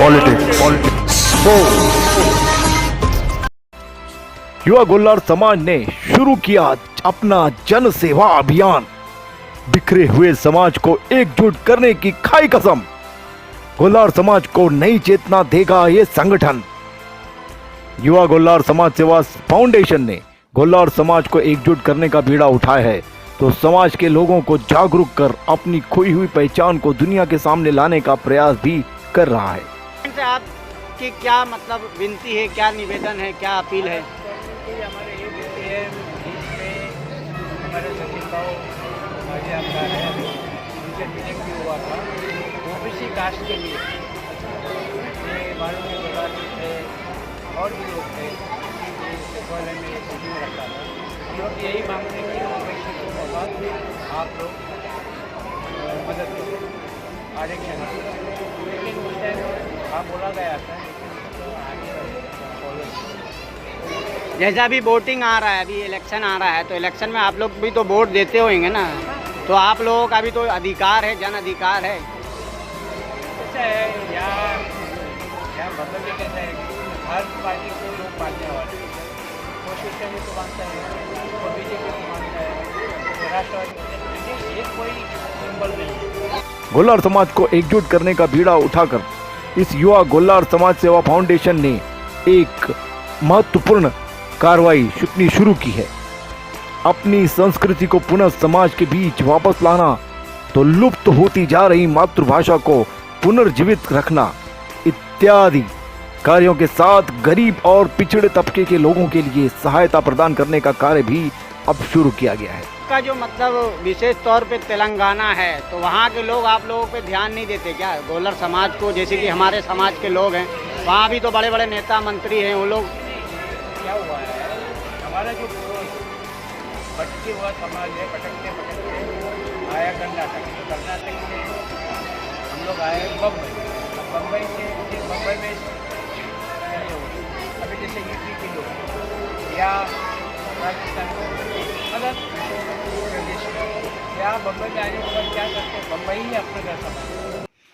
Politics, युवा गोल्लार समाज ने शुरू किया अपना जन सेवा अभियान। बिखरे हुए समाज को एकजुट करने की खाई कसम। गोल्लार समाज को नई चेतना देगा ये संगठन। युवा गोल्लार समाज सेवा फाउंडेशन ने गोल्लार समाज को एकजुट करने का बीड़ा उठाया है, तो समाज के लोगों को जागरूक कर अपनी खोई हुई पहचान को दुनिया के सामने लाने का प्रयास भी कर रहा है। आपकी क्या मतलब विनती है, क्या निवेदन है, क्या अपील है? हमारे ये विनती है, बीच में हमारे सचिन भाव हमारे आपका है, उनसे मीटिंग भी हुआ था ओबीसी कास्ट के लिए। ये माननीय प्रधानमंत्री थे और भी लोग थे, सचिवालय में मीटिंग रखा था। हम लोग यही मांगते हैं कि ओबीसी को मौका आप लोग मदद करो आरक्षण। लेकिन उस टाइम आप बोला गया था, लेकिन आगे फॉलो जैसा अभी वोटिंग आ रहा है, अभी इलेक्शन आ रहा है, तो इलेक्शन में आप लोग भी तो वोट देते होंगे ना, तो आप लोगों का भी तो अधिकार है, जन अधिकार है। ऐसा है यहाँ मतलब ये कहता है कि हर पार्टी को लोग मानने वाले हैं। कोशिश करने तो मानता है, तो बीजेपी को मानता है, तो राष्ट्रवादी, ये कोई सिंबल नहीं है। गोल्लार समाज को एकजुट करने का बीड़ा उठाकर इस युवा गोल्लार समाज सेवा फाउंडेशन ने एक महत्वपूर्ण कार्रवाई शुरू की है। अपनी संस्कृति को पुनः समाज के बीच वापस लाना, तो लुप्त होती जा रही मातृभाषा को पुनर्जीवित रखना इत्यादि कार्यों के साथ गरीब और पिछड़े तबके के लोगों के लिए सहायता प्रदान करने का कार्य भी अब शुरू किया गया है। का जो मतलब विशेष तौर पे तेलंगाना है, तो वहाँ के लोग आप लोगों पे ध्यान नहीं देते क्या? गोल्लार समाज को, जैसे कि हमारे समाज के लोग हैं, वहाँ भी तो बड़े बड़े नेता मंत्री हैं, वो लोग। क्या हुआ है, हमारा जो भटके हुआ समाज है, भटकते आया कर्नाटक, तो कर्नाटक से हम लोग आए बम्बई से, बम्बई में अभी जैसे यूपी के लोग या राजस्थान मतलब प्रदेश में, या बम्बई में आने के बाद क्या करते हैं, बम्बई ही अपना घर समझते।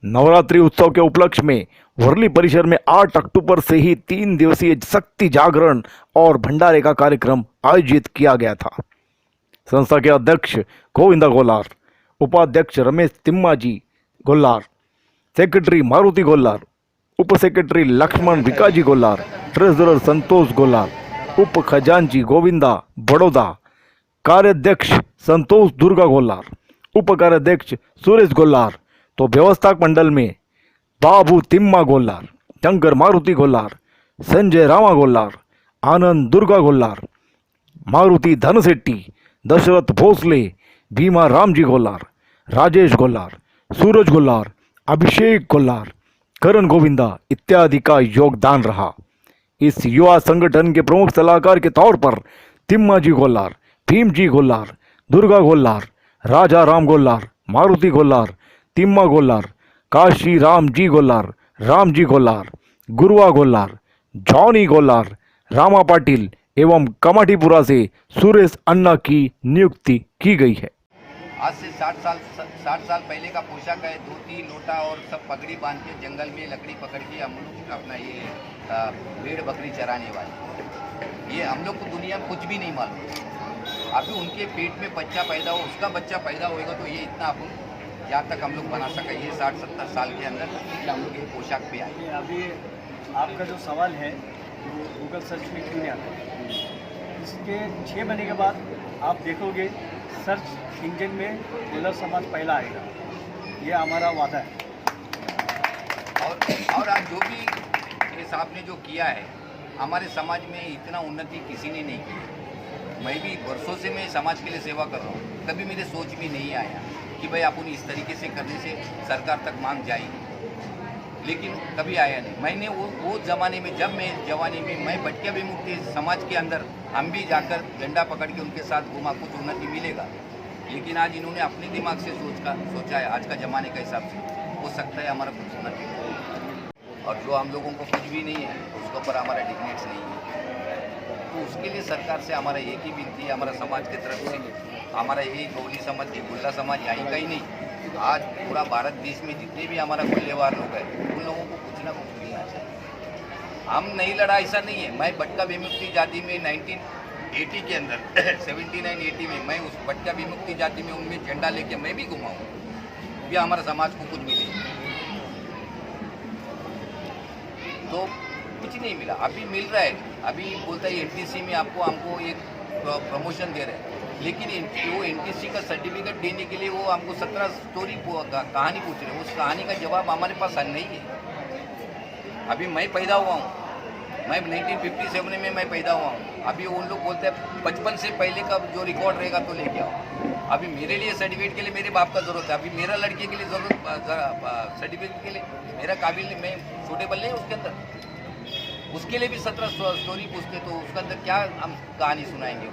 नवरात्रि उत्सव के उपलक्ष्य में वर्ली परिसर में 8 अक्टूबर से ही 3 दिवसीय शक्ति जागरण और भंडारे का कार्यक्रम आयोजित किया गया था। संस्था के अध्यक्ष गोविंदा गोल्लार, उपाध्यक्ष रमेश तिम्माजी गोल्लार, सेक्रेटरी मारुति गोल्लार, उप सेक्रेटरी लक्ष्मण विकाजी गोल्लार, ट्रेजरर संतोष गोल्लार, उप खजांची गोविंदा बड़ौदा, कार्याध्यक्ष संतोष दुर्गा गोल्लार, उप कार्याध्यक्ष सुरेश गोल्लार, तो व्यवस्थापक मंडल में बाबू तिम्मा गोल्लार, शंकर मारुति गोल्लार, संजय रामा गोल्लार, आनंद दुर्गा गोल्लार, मारुति धनशेट्टी, दशरथ भोसले, भीमा रामजी गोल्लार, राजेश गोल्लार, सूरज गोल्लार, अभिषेक गोल्लार, करण गोविंदा इत्यादि का योगदान रहा। इस युवा संगठन के प्रमुख सलाहकार के तौर पर तिम्माजी गोल्लार, भीमजी गोल्लार, दुर्गा गोल्लार, राजा राम गोल्लार, मारुति गोल्लार, तिम्मा गोल्लार, काशी राम जी गोल्लार, रामजी गोल्लार, गुरुआ गोल्लार, जॉनी गोल्लार, रामा पाटिल एवं कमाटीपुरा से सुरेश अन्ना की नियुक्ति की गई है। आज से 60 साल पहले का पोशाक है, धोती लोटा और सब पगड़ी बांध के जंगल में लकड़ी पकड़ के हम लोग अपना ये भेड़ बकरी चराने वाले। ये हम लोग को दुनिया में कुछ भी नहीं मालूम। अभी उनके पेट में बच्चा पैदा हो, उसका बच्चा पैदा होएगा तो ये इतना अपन यहाँ तक हम लोग बना सके। ये 60-70 साल के अंदर हम लोग ये पोशाक पे आए। अभी आपका जो सवाल है वो गूगल सर्च में क्यों नहीं आता है, इसके 6 महीने के बाद आप देखोगे सर्च इंजन में गोल्लार समाज पहला आएगा। ये हमारा वादा है। और आज जो भी ये साहब ने जो किया है, हमारे समाज में इतना उन्नति किसी ने नहीं की। मैं भी वर्षों से मैं समाज के लिए सेवा कर रहा हूँ, कभी मेरे सोच में नहीं आया कि भाई अपन इस तरीके से करने से सरकार तक मांग जाएगी, लेकिन कभी आया नहीं। मैंने वो ज़माने में, जब मैं जवानी में मैं भटकिया विमुक्ति समाज के अंदर हम भी जाकर झंडा पकड़ के उनके साथ घूमा, कुछ उन्नति मिलेगा। लेकिन आज इन्होंने अपने दिमाग से सोचा है, आज का ज़माने का हिसाब से हो सकता है हमारा कुछ उन्नति हो। और जो हम लोगों को कुछ भी नहीं है उसके ऊपर हमारा डिग्नेट्स नहीं है, तो उसके लिए सरकार से हमारा एक ही विनती है, हमारा समाज की तरफ से, हमारा यही गौली समाज, गोल्ला समाज यहाँ का ही नहीं, आज पूरा भारत देश में जितने भी हमारा गोलेवार लोग हैं उन लोगों को कुछ ना कुछ मिलना चाहिए। हम नहीं लड़ा ऐसा नहीं है। मैं भटका विमुक्ति जाति में 1980 के अंदर 79-80 में मैं उस भटका विमुक्ति जाति में उनमें झंडा लेके मैं भी घुमा हूँ। या हमारे समाज को कुछ मिले तो कुछ नहीं मिला। अभी मिल रहा है। अभी बोलता है एनटीसी में हमको एक प्रमोशन दे रहे हैं, लेकिन वो एनटीसी का सर्टिफिकेट देने के लिए वो हमको 17 स्टोरी कहानी पूछ रहे हैं। उस कहानी का जवाब हमारे पास नहीं है। अभी मैं पैदा हुआ हूँ, मैं 1957 में मैं पैदा हुआ हूँ। अभी उन लोग बोलते हैं 55 से पहले का जो रिकॉर्ड रहेगा तो लेके आओ। अभी मेरे लिए सर्टिफिकेट के लिए मेरे बाप का ज़रूरत है। अभी मेरा लड़के के लिए ज़रूरत सर्टिफिकेट के लिए मेरा काबिल मैं सूटेबल नहीं उसके अंदर। उसके लिए भी 17 स्टोरी पूछते तो उसके अंदर क्या हम कहानी सुनाएंगे?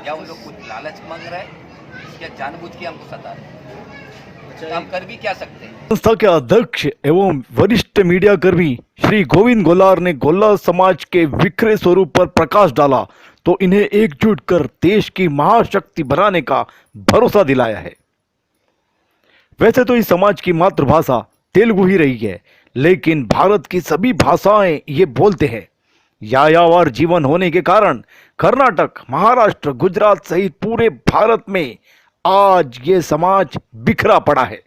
क्या उन लोग कुछ लालच मांग रहा है? क्या जानबूझ के हमको सता रहे हैं? हम कर भी क्या सकते हैं? संस्था के अध्यक्ष एवं वरिष्ठ मीडिया कर्मी श्री गोविंद गोलार ने गोल्ला समाज के विखरे स्वरूप पर प्रकाश डाला तो इन्हें एकजुट कर देश की महाशक्ति बनाने का भरोसा दिलाया है। वैसे तो इस समाज की मातृभाषा तेलुगु ही रही है, लेकिन भारत की सभी भाषाएं ये बोलते हैं। यायावर जीवन होने के कारण कर्नाटक, महाराष्ट्र, गुजरात सहित पूरे भारत में आज ये समाज बिखरा पड़ा है।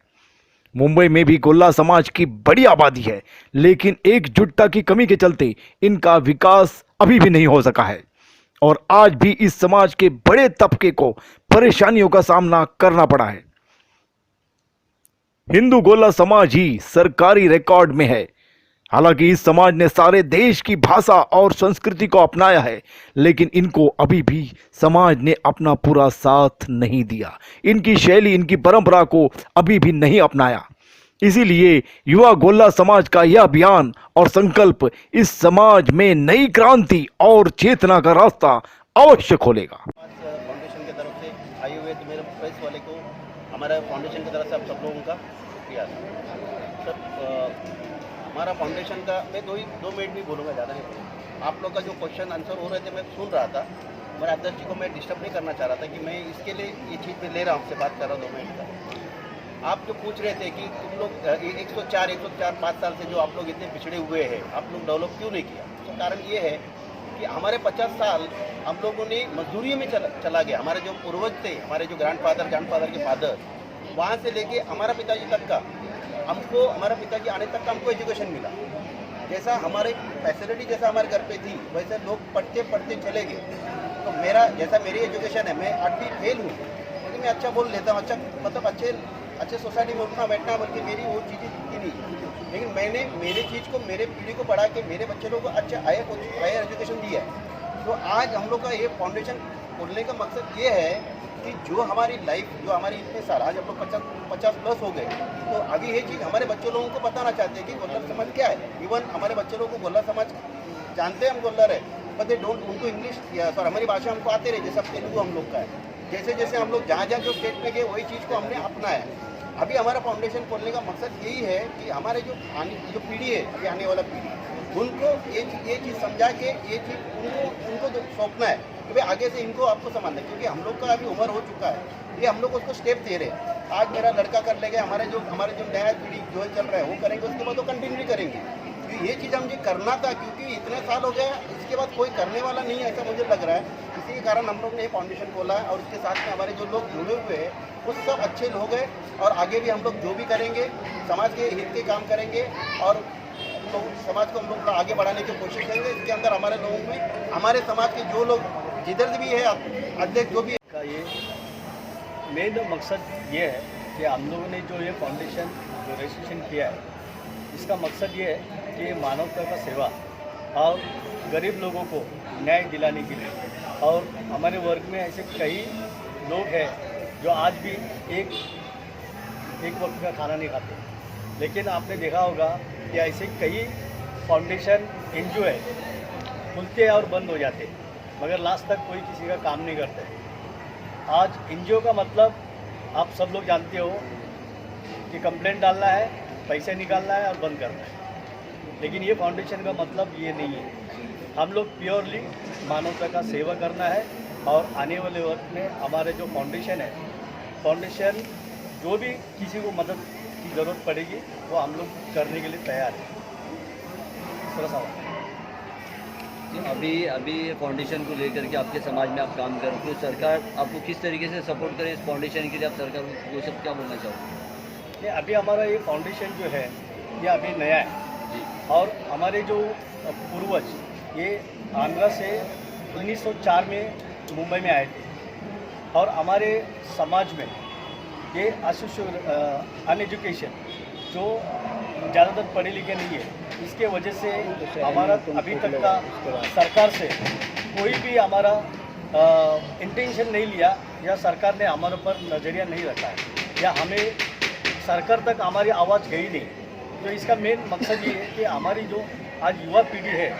मुंबई में भी गोल्ला समाज की बड़ी आबादी है, लेकिन एकजुटता की कमी के चलते इनका विकास अभी भी नहीं हो सका है और आज भी इस समाज के बड़े तबके को परेशानियों का सामना करना पड़ा है। हिंदू गोल्ला समाज ही सरकारी रिकॉर्ड में है। हालांकि इस समाज ने सारे देश की भाषा और संस्कृति को अपनाया है, लेकिन इनको अभी भी समाज ने अपना पूरा साथ नहीं दिया। इनकी शैली, इनकी परंपरा को अभी भी नहीं अपनाया। इसीलिए युवा गोल्ला समाज का यह अभियान और संकल्प इस समाज में नई क्रांति और चेतना का रास्ता अवश्य खोलेगा। फाउंडेशन की तरफ से आए हुए तो मेरे प्रेस वाले को हमारा फाउंडेशन की तरफ से आप सब लोगों का किया सर। हमारा फाउंडेशन का मैं दो मिनट भी बोलूँगा, ज़्यादा नहीं बोलूँगा। आप लोग का जो क्वेश्चन आंसर हो रहे थे मैं सुन रहा था। मेरे अध्यक्ष जी को मैं डिस्टर्ब नहीं करना चाह रहा था कि मैं इसके लिए ये चीज़ में ले रहा हूँ, आपसे बात कर रहा हूँ 2 मिनट का। आप जो पूछ रहे थे कि तुम लोग 104-5 साल से जो आप लोग इतने पिछड़े हुए हैं, आप लोग डेवलप क्यों नहीं किया? तो कारण ये है कि हमारे 50 साल हम लोगों ने मजदूरी में चला गया। हमारे जो पूर्वज थे, हमारे जो ग्रैंडफादर के फादर, वहाँ से लेके हमारा पिताजी तक का हमको, हमारा पिताजी आने तक का हमको एजुकेशन मिला। जैसा हमारे फैसिलिटी जैसा हमारे घर पे थी वैसे लोग पढ़ते पढ़ते चले गए। तो मेरी एजुकेशन है, मैं 8वीं फेल हूँ, लेकिन मैं अच्छा बोल लेता हूँ, अच्छा मतलब अच्छे सोसाइटी में उठना बैठना, बल्कि मेरी वो चीज़ें थी नहीं। लेकिन मैंने मेरी चीज़ को, मेरे पीढ़ी को बढ़ा के मेरे बच्चे लोगों को अच्छा हायर एजुकेशन दिया है। तो आज हम लोग का ये फाउंडेशन खोलने का मकसद ये है कि जो हमारी लाइफ, जो हमारी इतने साल, आज हम लोग 50 प्लस हो गए, तो अभी ये चीज़ हमारे बच्चों लोगों को बताना चाहते हैं कि गोल्लर समाज क्या है। इवन हमारे बच्चे लोगों को गोल्लर समाज जानते हैं, हम गोल्लर है, बट दे डोंट, उनको इंग्लिश सॉरी हमारी भाषा हमको आते रहे, जैसे तेलुगु हम लोग का है। जैसे हम लोग जहाँ जो स्टेट में गए वही चीज़ को हमने अपनाया। अभी हमारा फाउंडेशन खोलने का मकसद यही है कि हमारे जो पीढ़ी है, अभी आने वाला पीढ़ी, उनको ये चीज़ समझा के ये चीज़ उनको सौंपना है कि भाई आगे से इनको आपको संभालना है, क्योंकि हम लोग का अभी उम्र हो चुका है। ये हम लोग उसको स्टेप दे रहे हैं। आज मेरा लड़का कर लेगा, हमारे जो नया पीढ़ी जो चल रहा है वो करेंगे, उसके बाद वो कंटिन्यू करेंगे। तो ये चीज़ मुझे करना था, क्योंकि इतने साल हो गए, इसके बाद कोई करने वाला नहीं है ऐसा मुझे लग रहा है। इसी के कारण हम लोग ने ये फाउंडेशन खोला है और इसके साथ में हमारे जो लोग जुड़े हुए हैं वो सब अच्छे लोग हैं। और आगे भी हम लोग जो भी करेंगे समाज के हित के काम करेंगे और तो समाज को हम लोग आगे बढ़ाने की कोशिश करेंगे। इसके अंदर हमारे लोगों में, हमारे समाज के जो लोग जिधर भी है, अध्यक्ष जो भी का ये मेन मकसद ये है कि हम लोगों ने जो ये फाउंडेशन जो रजिस्ट्रेशन किया है, इसका मकसद ये है कि मानवता का सेवा और गरीब लोगों को न्याय दिलाने के लिए। और हमारे वर्ग में ऐसे कई लोग हैं जो आज भी एक वक्त का खाना नहीं खाते, लेकिन आपने देखा होगा कि ऐसे कई फाउंडेशन NGO है, खुलते हैं और बंद हो जाते, मगर लास्ट तक कोई किसी का काम नहीं करते। आज NGO का मतलब आप सब लोग जानते हो कि कंप्लेंट डालना है, पैसे निकालना है और बंद करना है, लेकिन ये फाउंडेशन का मतलब ये नहीं है। हम लोग प्योरली मानवता का सेवा करना है और आने वाले वक्त में हमारे जो फाउंडेशन है, फाउंडेशन जो भी किसी को मदद की ज़रूरत पड़ेगी वो हम लोग करने के लिए तैयार हैं। इस तरह सवाल है। अभी अभी फाउंडेशन को लेकर के आपके समाज में आप काम कर रहे हो, तो सरकार आपको किस तरीके से सपोर्ट करे इस फाउंडेशन के लिए, आप सरकार को वो सब क्या बोलना चाहोगे? ये अभी हमारा ये फाउंडेशन जो है ये अभी नया है और हमारे जो पूर्वज ये आंध्रा से 1904 में मुंबई में आए थे और हमारे समाज में ये अनएजुकेशन जो ज़्यादातर पढ़े लिखे नहीं है, इसके वजह से हमारा अभी तक का सरकार से कोई भी हमारा इंटेंशन नहीं लिया या सरकार ने हमारे पर नज़रिया नहीं रखा है या हमें सरकार तक हमारी आवाज़ गई नहीं। तो इसका मेन मकसद ये है कि हमारी जो आज युवा पीढ़ी है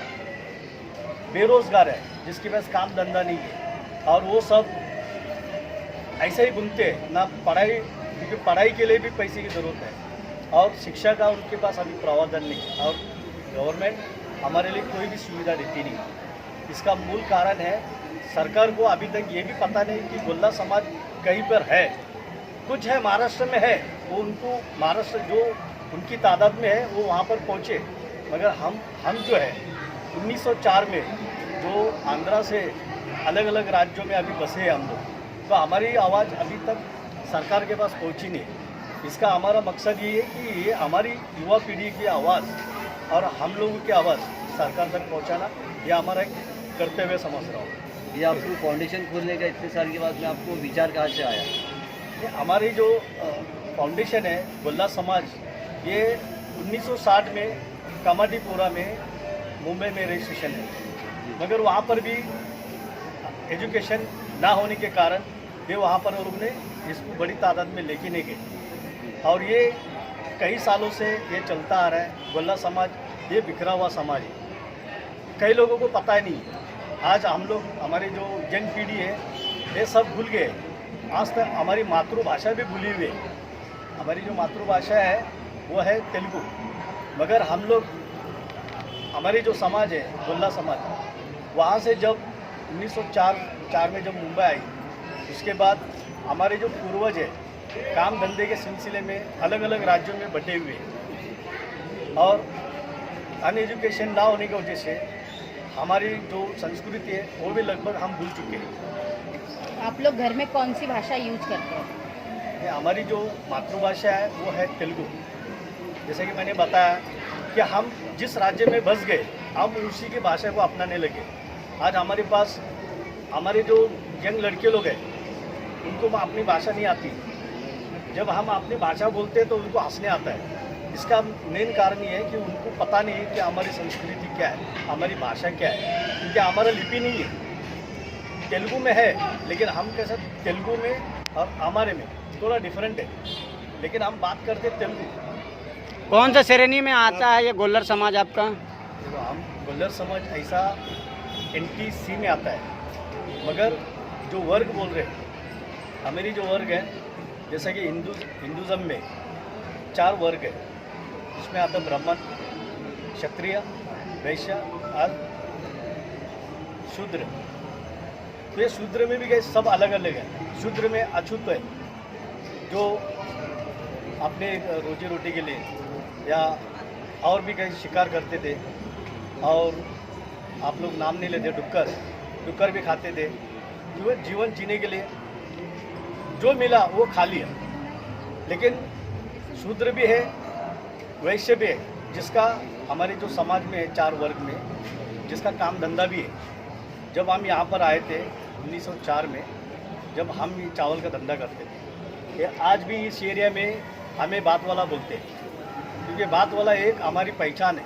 बेरोज़गार है, जिसके पास काम धंधा नहीं है और वो सब ऐसे ही घूमते हैं ना पढ़ाई, क्योंकि पढ़ाई के लिए भी पैसे की ज़रूरत है और शिक्षा का उनके पास अभी प्रावधान नहीं और गवर्नमेंट हमारे लिए कोई भी सुविधा देती नहीं। इसका मूल कारण है सरकार को अभी तक ये भी पता नहीं कि गोल्ला समाज कहीं पर है, कुछ है महाराष्ट्र में है, वो उनको महाराष्ट्र जो उनकी तादाद में है वो वहाँ पर पहुँचे, मगर हम जो है 1904 में जो आंध्रा से अलग अलग राज्यों में अभी बसे हैं हम लोग, तो हमारी आवाज़ अभी तक सरकार के पास पहुँची नहीं। इसका हमारा मकसद ये है कि ये हमारी युवा पीढ़ी की आवाज़ और हम लोगों की आवाज़ सरकार तक पहुँचाना ये हमारा एक कर्तव्य समझ रहा हूँ। ये आपको फाउंडेशन खोलने का इतने साल के बाद में आपको विचार कहाँ से आया? ये हमारी जो फाउंडेशन है गोल्ला समाज, ये 1960 में कामाटीपुरा में मुंबई में रजिस्ट्रेशन है, मगर वहाँ पर भी एजुकेशन ना होने के कारण ये वहाँ पर लोग ने इसको बड़ी तादाद में लेके नहीं गए और ये कई सालों से ये चलता आ रहा है। गोल्ला समाज ये बिखरा हुआ समाज है, कई लोगों को पता ही नहीं। आज हम लोग हमारी जो यंग पीढ़ी है ये सब भूल गए, आज तक हमारी मातृभाषा भी भूली हुई है। हमारी जो मातृभाषा है वो है तेलुगु, मगर हम लोग हमारी जो समाज है गोल्ला समाज, वहाँ से जब 1904 में जब मुंबई आई, उसके बाद हमारे जो पूर्वज है काम धंधे के सिलसिले में अलग अलग राज्यों में बटे हुए और अनएजुकेशन ना होने की वजह से हमारी जो संस्कृति है वो भी लगभग हम भूल चुके हैं। आप लोग घर में कौन सी भाषा यूज करते हैं? हमारी जो मातृभाषा है वो है तेलुगु। जैसे कि मैंने बताया कि हम जिस राज्य में बस गए हम उसी की भाषा को अपनाने लगे। आज हमारे पास हमारे जो यंग लड़के लोग हैं उनको अपनी भाषा नहीं आती, जब हम अपनी भाषा बोलते हैं तो उनको हंसने आता है। इसका मेन कारण ये है कि उनको पता नहीं है कि हमारी संस्कृति क्या है, हमारी भाषा क्या है, क्योंकि हमारा लिपि नहीं है, तेलुगु में है, लेकिन हम कैसे तेलुगु में और हमारे में थोड़ा डिफरेंट है, लेकिन हम बात करते तेलुगु। कौन सा श्रेणी में आता है ये गोल्लर समाज आपका? देखो, हम गोल्लर समाज ऐसा NTC में आता है, मगर जो वर्ग बोल रहे हैं हमारी जो वर्ग है, जैसा कि हिंदुज़म में 4 वर्ग है, इसमें आता ब्राह्मण, क्षत्रिय, वैश्य और शूद्र। तो ये शूद्र में भी गए सब अलग अलग है। शूद्र में अछूत है जो अपने रोजी रोटी के लिए या और भी कहीं शिकार करते थे, और आप लोग नाम नहीं लेते, डुक्कर भी खाते थे। जो जीवन जीने के लिए जो मिला वो खा लिया। लेकिन शूद्र भी है, वैश्य भी है, जिसका हमारे जो समाज में है 4 वर्ग में, जिसका काम धंधा भी है। जब हम यहाँ पर आए थे 1904 में, जब हम ये चावल का धंधा करते थे, ये आज भी इस एरिया में हमें बात वाला बोलते हैं, क्योंकि बात वाला एक हमारी पहचान है।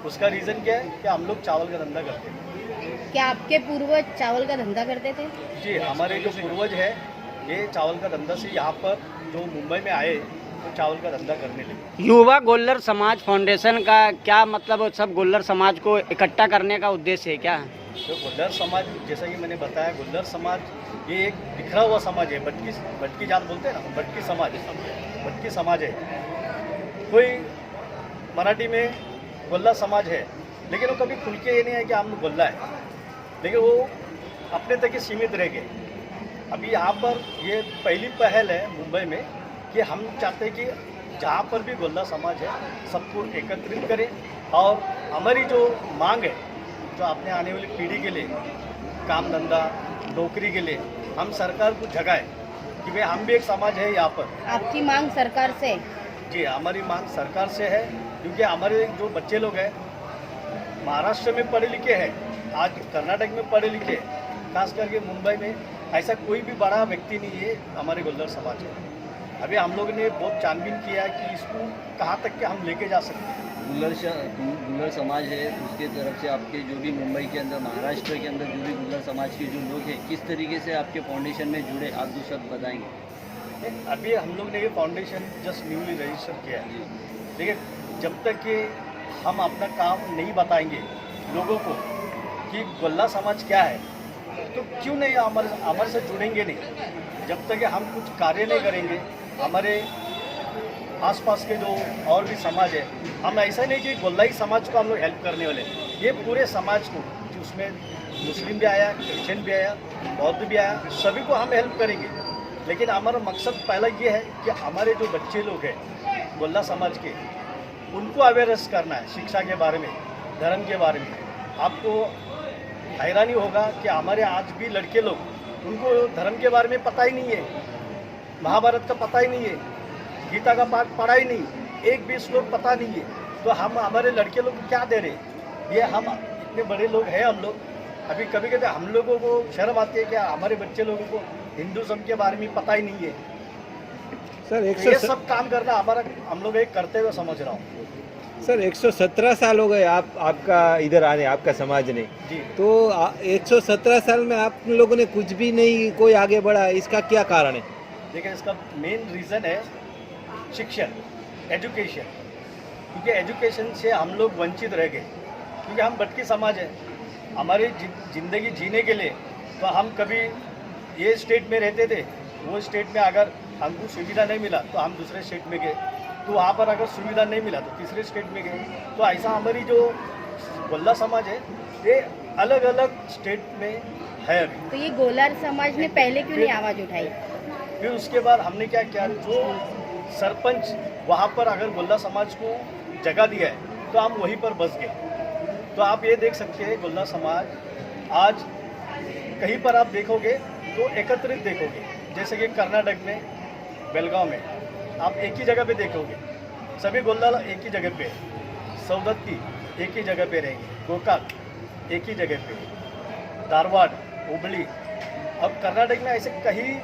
उसका रीज़न क्या है कि हम लोग चावल का धंधा करते हैं। क्या आपके पूर्वज चावल का धंधा करते थे? जी, हमारे जो पूर्वज है ये चावल का धंधा से यहाँ पर जो मुंबई में आए तो चावल का धंधा करने लगे। युवा गोल्लर समाज फाउंडेशन का क्या मतलब, सब गोल्लर समाज को इकट्ठा करने का उद्देश्य है क्या? तो गोल्लर समाज, जैसा कि मैंने बताया, गोल्लर समाज ये एक बिखरा हुआ समाज है। भटकी जात बोलते हैं ना, भटकी समाज है। कोई मराठी में गोल्ला समाज है, लेकिन वो कभी खुल के ये नहीं है कि हम गोल्ला है, लेकिन वो अपने तक ही सीमित रह गए। अभी यहाँ पर ये पहली पहल है मुंबई में कि हम चाहते हैं कि जहाँ पर भी गोल्ला समाज है सबको एकत्रित करें और हमारी जो मांग है, जो अपने आने वाली पीढ़ी के लिए काम धंधा नौकरी के लिए हम सरकार को जगाएं कि भाई हम भी एक समाज है यहाँ पर। आपकी मांग सरकार से? जी, हमारी मांग सरकार से है, क्योंकि हमारे जो बच्चे लोग हैं महाराष्ट्र में पढ़े लिखे हैं, आज कर्नाटक में पढ़े लिखे, खास करके मुंबई में ऐसा कोई भी बड़ा व्यक्ति नहीं है हमारे गोल्लर समाज है। अभी हम लोग ने बहुत छानबीन किया है कि इसको कहाँ तक के हम लेके जा सकते हैं। गुल्लर समाज है, उसके तरफ से आपके जो भी मुंबई के अंदर, महाराष्ट्र के अंदर जो भी गुल्लर समाज के जो लोग हैं, किस तरीके से आपके फाउंडेशन में जुड़े, आप दो शब्द बताएंगे? अभी हम लोग ने ये फाउंडेशन जस्ट न्यूली रजिस्टर किया है, लेकिन जब तक कि हम अपना काम नहीं बताएंगे लोगों को कि गोल्ला समाज क्या है, तो क्यों नहीं हमारे से जुड़ेंगे नहीं। जब तक कि हम कुछ कार्य नहीं करेंगे, हमारे आसपास के जो और भी समाज है, हम ऐसा नहीं कि गोल्ला ही समाज को हम लोग हेल्प करने वाले, ये पूरे समाज को, उसमें मुस्लिम भी आया, क्रिश्चियन भी आया, बौद्ध भी आया, सभी को हम हेल्प करेंगे। लेकिन हमारा मकसद पहला ये है कि हमारे जो बच्चे लोग हैं गोल्ला समाज के, उनको अवेयरनेस करना है शिक्षा के बारे में, धर्म के बारे में। आपको हैरानी होगा कि हमारे आज भी लड़के लोग, उनको धर्म के बारे में पता ही नहीं है, महाभारत का पता ही नहीं है, गीता का पाठ पढ़ा ही नहीं, एक भी श्लोक पता नहीं है। तो हम हमारे लड़के लोग को क्या दे रहे हैं? ये हम इतने बड़े लोग हैं, हम लोग अभी कभी कभी हम लोगों को शर्म आती है कि हमारे बच्चे लोगों को हिंदुज़म के बारे में पता ही नहीं है। सर ये सब काम करना हमारा, हम लोग एक करते हुए समझ रहा हूँ। सर 117 साल हो गए आपका इधर आने, आपका समाज ने जी। तो 117 साल में आप लोगों ने कुछ भी नहीं कोई आगे बढ़ा, इसका क्या कारण है? देखिए, इसका मेन रीज़न है शिक्षण, एजुकेशन। क्योंकि एजुकेशन से हम लोग वंचित रह गए, क्योंकि हम भटकी समाज है। हमारी ज़िंदगी जीने के लिए तो हम कभी ये स्टेट में रहते थे, वो स्टेट में अगर हमको सुविधा नहीं मिला तो हम दूसरे स्टेट में गए, तो वहाँ पर अगर सुविधा नहीं मिला तो तीसरे स्टेट में गए। तो ऐसा हमारी जो गोल्ला समाज है ये अलग अलग स्टेट में है अभी। तो ये गोल्लर समाज ने पहले क्यों नहीं आवाज़ उठाई? फिर उसके बाद हमने क्या किया, जो सरपंच वहाँ पर अगर गोल्ला समाज को जगह दिया है तो हम वहीं पर बस गए। तो आप ये देख सकते हैं गोल्ला समाज आज कहीं पर आप देखोगे तो एकत्रित देखोगे, जैसे कि कर्नाटक में, बेलगांव में आप एक ही जगह पे देखोगे, सभी गोल्ला एक ही जगह पे, सौदत्ती एक ही जगह पे रहेंगे, गोकाक एक ही जगह पे, धारवाड़, हुबली। अब कर्नाटक में ऐसे कई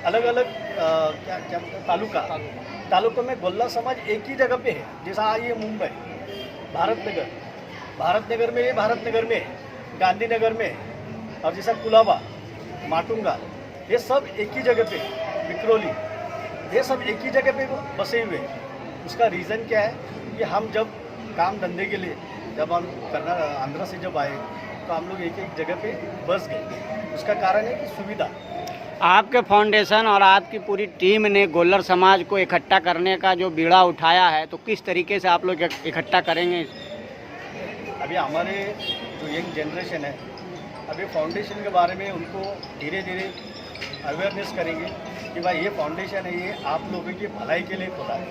अलग अलग क्या तालुकों में गोल्ला समाज एक ही जगह पे है। जैसा ये मुंबई, भारतनगर में, ये भारतनगर में, गांधीनगर में, और जैसा कुलाबा, माटुंगा, ये सब एक ही जगह पे, विक्रोली, ये सब एक ही जगह पे बसे हुए हैं। उसका रीज़न क्या है कि हम जब काम धंधे के लिए जब हम आंध्र से जब आए तो हम लोग एक एक जगह पे बस गए। उसका कारण है कि सुविधा। आपके फाउंडेशन और आपकी पूरी टीम ने गोल्लर समाज को इकट्ठा करने का जो बीड़ा उठाया है, तो किस तरीके से आप लोग इकट्ठा करेंगे? अभी हमारे जो यंग जनरेशन है, अभी फाउंडेशन के बारे में उनको धीरे धीरे अवेयरनेस करेंगे कि भाई ये फाउंडेशन है, ये आप लोगों की भलाई के लिए खुला है।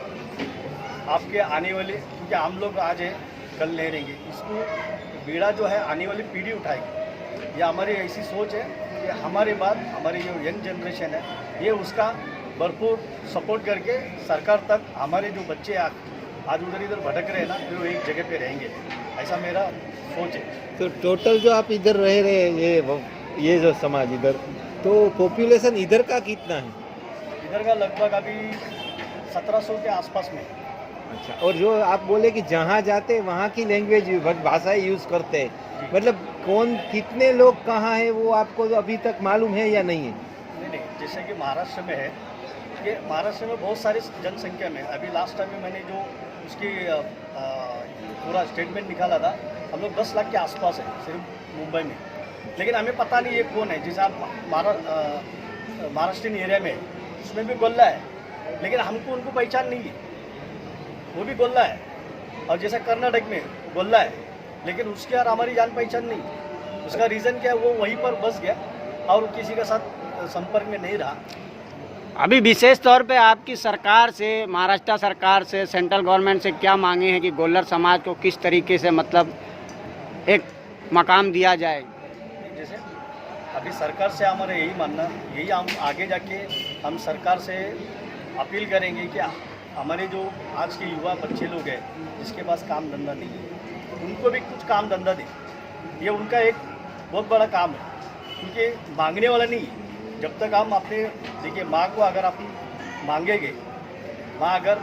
आपके आने वाले, क्योंकि हम लोग आज है कल नहीं रहेंगे, इसको बीड़ा जो है आने वाली पीढ़ी उठाएगी। ये हमारी ऐसी सोच है कि हमारे बाद हमारी जो यंग जनरेशन है ये उसका भरपूर सपोर्ट करके सरकार तक हमारे जो बच्चे आज उधर इधर भटक रहे हैं ना, फिर वो एक जगह पे रहेंगे, ऐसा मेरा सोच है। तो टोटल जो आप इधर रह रहे हैं, ये जो समाज इधर, तो पॉपुलेशन इधर का कितना है? इधर का लगभग अभी 1700 के आसपास में। अच्छा, और जो आप बोले कि जहाँ जाते वहाँ की लैंग्वेज भाषाएं यूज़ करते हैं, मतलब कौन कितने लोग कहाँ हैं वो आपको अभी तक मालूम है या नहीं है? नहीं, जैसे कि महाराष्ट्र में है, ये महाराष्ट्र में बहुत सारी जनसंख्या में, अभी लास्ट टाइम में मैंने जो उसकी पूरा स्टेटमेंट निकाला था, हम लोग 10 लाख के आसपास है सिर्फ मुंबई में। लेकिन हमें पता नहीं ये कौन है। जैसे आप महाराष्ट्रीयन एरिया में, उसमें भी गोल्ला है, लेकिन हमको उनको पहचान नहीं है, वो भी गोल्ला है। और जैसे कर्नाटक में गोल्ला है, लेकिन उसके यार हमारी जान पहचान नहीं। उसका रीज़न क्या है, वो वहीं पर बस गया और किसी के साथ संपर्क में नहीं रहा। अभी विशेष तौर पे आपकी सरकार से, महाराष्ट्र सरकार से, सेंट्रल गवर्नमेंट से क्या मांगे हैं कि गोल्लर समाज को किस तरीके से मतलब एक मकाम दिया जाए? जैसे अभी सरकार से हमारा यही मानना, यही हम आगे जाके हम सरकार से अपील करेंगे कि हमारे जो आज के युवा बच्चे लोग हैं जिसके पास काम धंधा नहीं है, उनको भी कुछ काम धंधा दे। ये उनका एक बहुत बड़ा काम है, क्योंकि मांगने वाला नहीं है। जब तक हम अपने देखिए माँ को अगर आप मांगेंगे, माँ अगर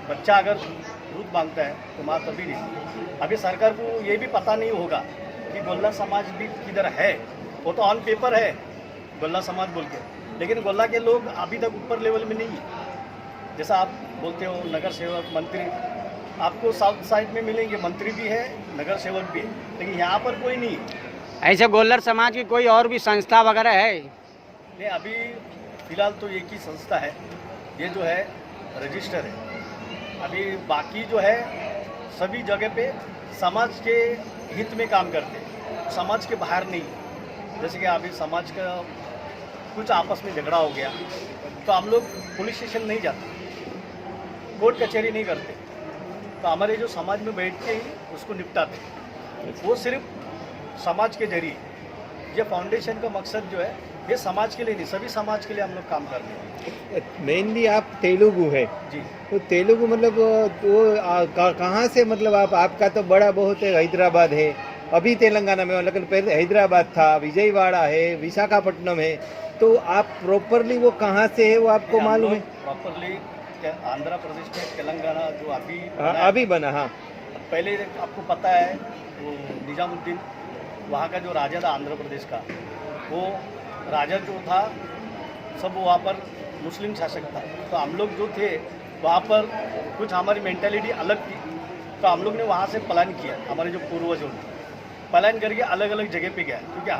बच्चा अगर दूध मांगता है तो माँ तभी देती। अभी सरकार को ये भी पता नहीं होगा कि गोल्ला समाज भी किधर है। वो तो ऑन पेपर है गोल्ला समाज बोल के, लेकिन गोल्ला के लोग अभी तक ऊपर लेवल में नहीं है। जैसा आप बोलते हो नगर सेवक, मंत्री, आपको साउथ साइड में मिलेंगे, मंत्री भी है, नगर सेवक भी है, लेकिन यहाँ पर कोई नहीं है। ऐसे गोल्लर समाज की कोई और भी संस्था वगैरह है? नहीं, अभी फ़िलहाल तो एक ही संस्था है, ये जो है रजिस्टर है। अभी बाकी जो है सभी जगह पे समाज के हित में काम करते हैं, समाज के बाहर नहीं। जैसे कि अभी समाज का कुछ आपस में झगड़ा हो गया तो हम लोग पुलिस स्टेशन नहीं जाते, कोर्ट कचहरी नहीं करते, तो हमारे जो समाज में बैठ के ही उसको निपटाते। वो सिर्फ समाज के जरिए, ये फाउंडेशन का मकसद जो है ये समाज के लिए नहीं, सभी समाज के लिए हम लोग काम कर रहे हैं। मेनली आप तेलुगु है जी, तो तेलुगु मतलब वो कहाँ से, मतलब आपका तो बड़ा बहुत है, हैदराबाद है, अभी तेलंगाना में, लेकिन पहले हैदराबाद था, विजयवाड़ा है, विशाखापट्टनम है, तो आप प्रॉपरली वो कहाँ से है वो आपको मालूम है? प्रॉपरली आंध्र प्रदेश में तेलंगाना जो अभी बना। हाँ, पहले आपको पता है वो निजामुद्दीन वहाँ का जो राजा था आंध्र प्रदेश का, वो राजा जो था सब वहाँ पर मुस्लिम शासक था। तो हम लोग जो थे वहाँ पर कुछ हमारी मेंटालिटी अलग थी, तो हम लोग ने वहाँ से पलायन किया। हमारे जो पूर्वजों ने पलायन करके अलग अलग जगह पे गया, क्योंकि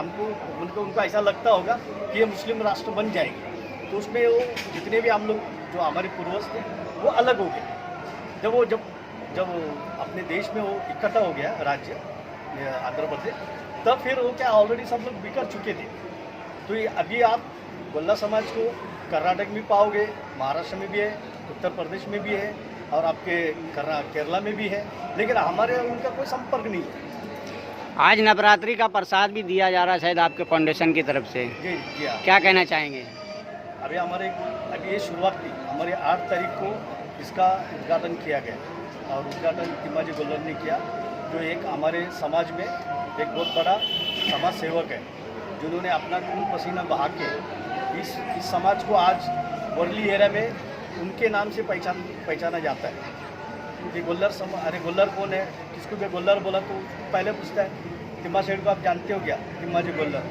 उनको ऐसा लगता होगा कि ये मुस्लिम राष्ट्र बन जाएंगे। तो उसमें वो जितने भी हम लोग जो हमारे पूर्वज थे वो अलग हो गए। जब अपने देश में वो इकट्ठा हो गया राज्य आंध्र प्रदेश, तब फिर वो क्या ऑलरेडी सब लोग बिखर चुके थे। तो ये अभी आप गोल्ला समाज को कर्नाटक में पाओगे, महाराष्ट्र में भी है, उत्तर प्रदेश में भी है और आपके केरला में भी है, लेकिन हमारे उनका कोई संपर्क नहीं है। आज नवरात्रि का प्रसाद भी दिया जा रहा है शायद आपके फाउंडेशन की तरफ से, जी जी। क्या कहना चाहेंगे? अभी ये शुरुआत थी, हमारे 8 तारीख को इसका उद्घाटन किया गया और उद्घाटन तिम्माजी गोल्लर ने किया, जो एक हमारे समाज में एक बहुत बड़ा समाज सेवक है, जिन्होंने अपना खून पसीना बहा के इस समाज को आज वर्ली एरिया में उनके नाम से पहचाना जाता है। ये गोल्लर अरे गोल्लर कौन है, किसको भी गोल्लर बोला तो पहले पूछता है तिम्मा सेठ को आप जानते हो क्या, तिम्माजी गोल्लर,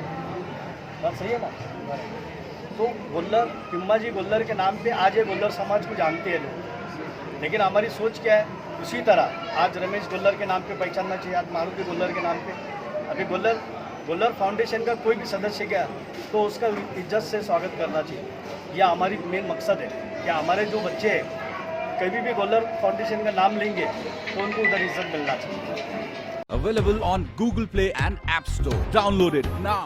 बात सही है ना? तो गोल्लर, तिम्माजी गोल्लर के नाम पे आज ये गोल्लर समाज को जानते हैं लोग। लेकिन हमारी सोच क्या है, उसी तरह आज रमेश गोल्लर के नाम पे पहचानना चाहिए, आज मारुति गोल्लर के नाम पे। अभी गोल्लर फाउंडेशन का कोई भी सदस्य गया तो उसका इज्जत से स्वागत करना चाहिए। यह हमारी मेन मकसद है कि हमारे जो बच्चे हैं कभी भी गोल्लर फाउंडेशन का नाम लेंगे तो उनको उधर इज्जत मिलना चाहिए। Available on Google Play and App Store. Download it now.